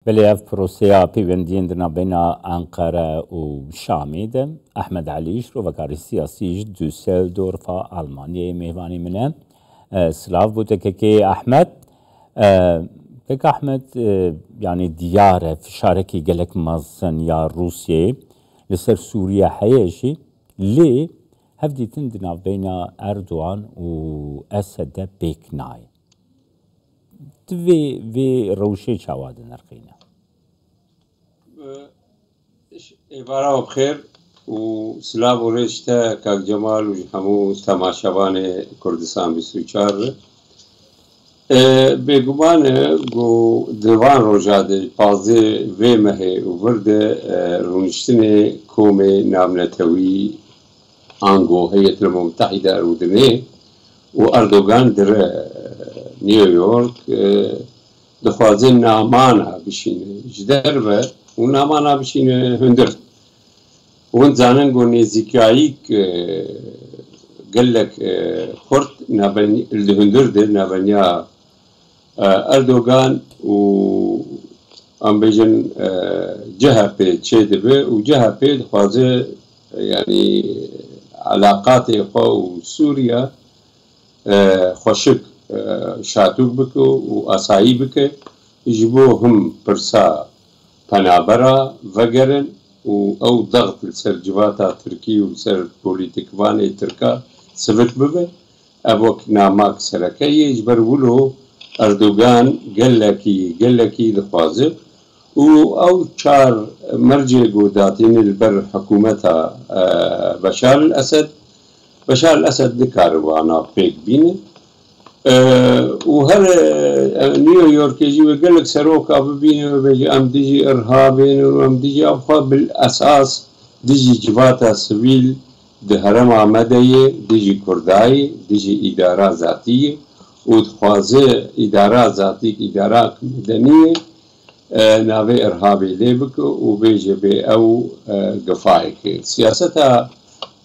بليف بروسيا بيفندين بين أنقرة وشاميد أحمد علي شرو وكاري سياسي دوسلدورف ألمانيا ميفاني منه سلاف بوتككي أحمد بك أحمد يعني ديارة في شاركي قالك مازن يا روسيا لسر سوريا حياشي ليه هفدي تندنا بين أردوغان وأسد بيكناي في روشي شواد نرقينا إبارة بخير وسلام ورشتا كاك جمال وجحمو تماشابان كردستان بسوچار بگومان گو دوان روجاده پازه و مه و ورد رونشتن کوم نامنتوی آنگو هیئت المتحده ارودنه و اردوغان در نیویورک دخوازه نامانا بشینه جدر و نامانا بشینه هندر وان زانن گو نزیکایی قالك خرط نابني الهندر ده نابنيا أردوغان و أم بيجن جهة بيد شيء به وجهة بيد خوازه يعني علاقات خو سوريا خوشك شاتوك بكو وأسايي بك يجبوهم برسا بنابرا وغيرن أو ضغط السرجباتا تركي وسر بوليتيكوان تركا سبت ببه أبوك ناماك سركي يجبر ولو أردوغان قال لكي دخوازق أو شار مرجع قوداتين البر حكومتها بشار الأسد دكاروانا بيك بينه وهر نيويورك يجي ويقول لك سروكا ببينه وبيجي أم ديجي إرهابين وأم ديجي أبخوا بالأساس ديجي جباتا سبيل ده هرم عمدية ديجي كرداي ديجي إدارة ذاتية ودخوازي إدارة ذاتية إدارة مدنية ناوي إرهابي ليبك وبيجي بي أو قفايك سياستها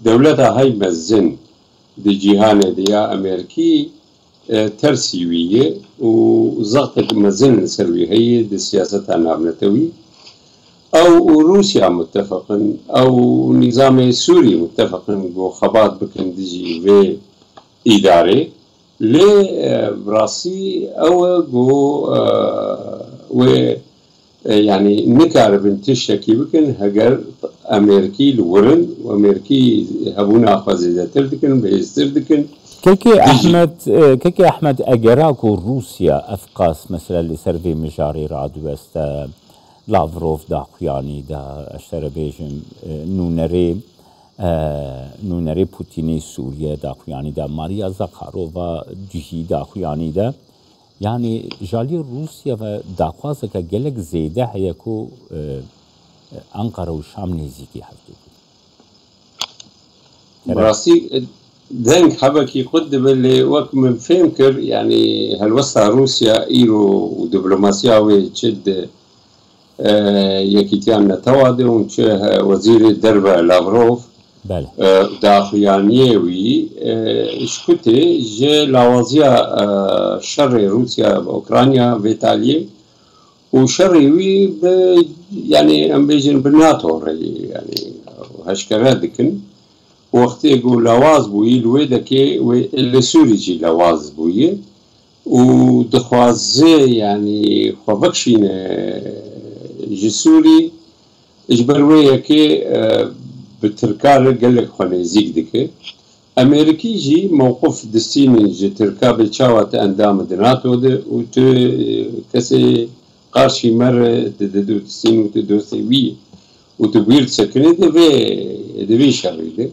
دولتها هاي مزن دي جيهان ديا أمريكي ترسيوية وزغطك مزن سروي هي دي سياستها نابنتوي أو روسيا متفقا أو نظام سوري متفقا جو خبات بكن ديجي في إدارة لبراسي أو جو و يعني نكارب تشكي بكن هجر أمريكي الورن وأمريكي هبونا خزيدة تردكن بيستردكن كيكي أحمد أجراكو روسيا أفقاس مثلا لسرفي مجاري رادوست لافروف داخوياني دا أشتر بيجم نونري بوتيني سوريا داخوياني دا ماريا زاخاروفا جهي داخوياني دا يعني جالي روسيا و داخوازك جلك زيده هيكو أنقرة وشام نزيكي حفتو براسي دنك حبكي قدم اللي وقت من فهمكر يعني هالوسطى روسيا إيرو ودبلوماسيا ويتشد يكيتيان نتواده ونشه وزير الدربة لافروف داخليانيوي شكوتي جي لاوازيا شر روسيا بأوكرانيا بإيطاليا وشريوي يعني ام بيجن بالناتو يعني هشكرا دكن وقت يقول لواز بوي الويدكي اللي سوري جي لواز بوي ودخوازي يعني خوفكشين جي سوري اجبرويه كي بتركار قال لك خنيزيك دكي امريكي جي موقف دستين جي تركا بتشاوات اندام دناتو ده وت كسي قارشي مرة تدو تسين وتدو سوي وتبير سكنة دبي شغلة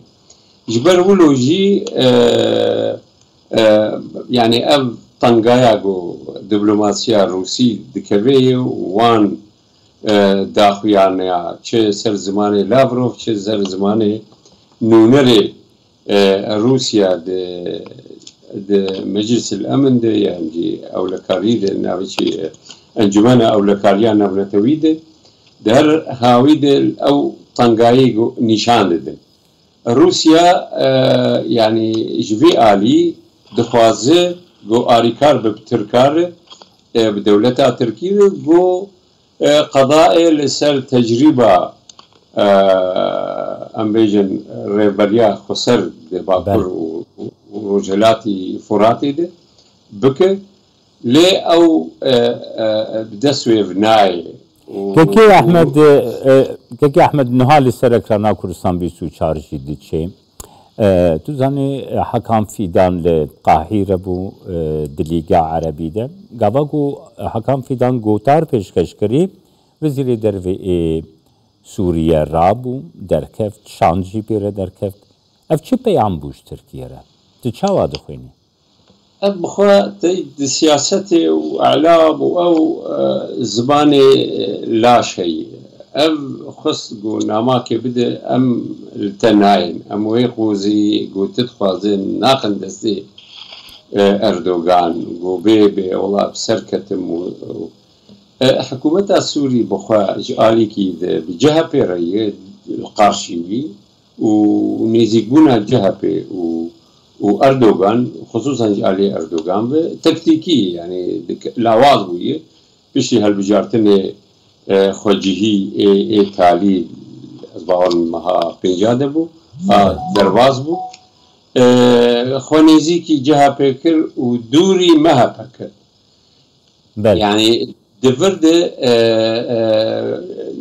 جبر ولو جي يعني أب طنجاياغو دبلوماسيا روسي دكبيه وان داخويانا چه سر زمانه لافروف چه سر زمانه نونري روسيا د مجلس الأمن ده يعني أولكاري ده ناويشي انجمن أولكاريا نابنتوي ده در هاوي ده أو طنجايغو نشان ده روسيا يعني جوي آلي دخوازه جو آريكار بتركار بدولتا تركيا جو قضاء لسر تجربة ام بيجن ريبريا خسر باكر وجلاتي فراتي ده بك لي او بدسوي بناي كي احمد نهال سرك رانا كردستان بيسو چارجي ديتشي تو زاني حكام فيدان لقاهرة بو دليقة عربي ده قاباقو حكام فيدان قوتار پیشکش کری وزير دروي سوريا رابو دركفت شانجي بيره دركفت اف چه پیام بوش تركيا را تو چاوا دخويني بخوا تيد سياسة واعلام او زباني لا شيء خص قو ناماكي بدا ام التناين ام ويقوزي قو تدخوازين ناقن دستي اردوغان قو بيبي والله بسركتم حكومة السوري بخوا جاليكي بجهة بيري القارشيوي ونيزيقونا جهة بي واردوغان خصوصا جالي اردوغان تكتيكي يعني لاواز بويه بشي هالبجارتني خوجهی تالی از باور مها پنجاده بو درواز بو خونیزی کی جها پیکر و دوری مها پیکر يعني دفرد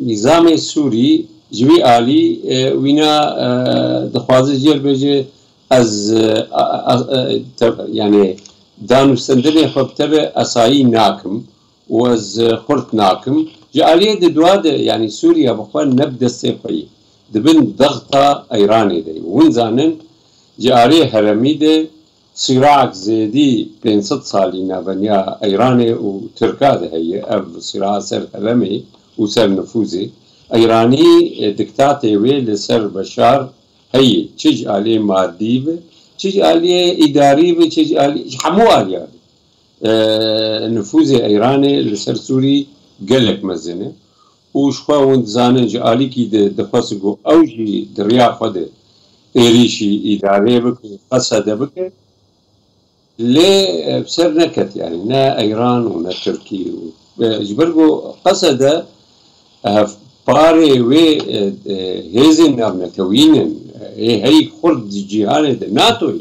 نظام سوري جوي آلي وينا دخوازي جير بيجي از يعني دانو سندني خبتر اسايي ناكم وز خرط ناكم جالية دواد يعني سوريا بخوان نبدا السيقوي دبن ضغطة ايراني دي ونزانن جالية هرمي دي صراع زيدي بين 6 صالي نابنيا ايراني وتركا دي هي اف صراع سر هرمي وسر نفوذي ايراني دكتاتي ويل سر بشار هي تشج عليه مادي تشج عليه اداري تشج عليه حمو عليه نفوذ ايراني لسر سوري قالك مزنه وشخوا وندزانه جالي كي دخواسقو اوجي دريا خده ايريشي اداري بك قصد بك ليه بسر نكت يعني نا ايران ونا تركي جبرقو قصد باري وي هيزن ابنتوين هي خرد جيهان ناتو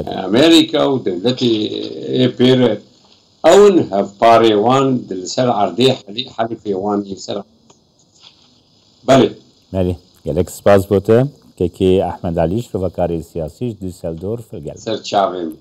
امريكا ودولتي بير اون هاف باري وان دلسر عردي حليفي وان يسر بله گلک سپاس بوده که احمد علیش رو وکاری سیاسیش دوسلدورف گل سر چاویم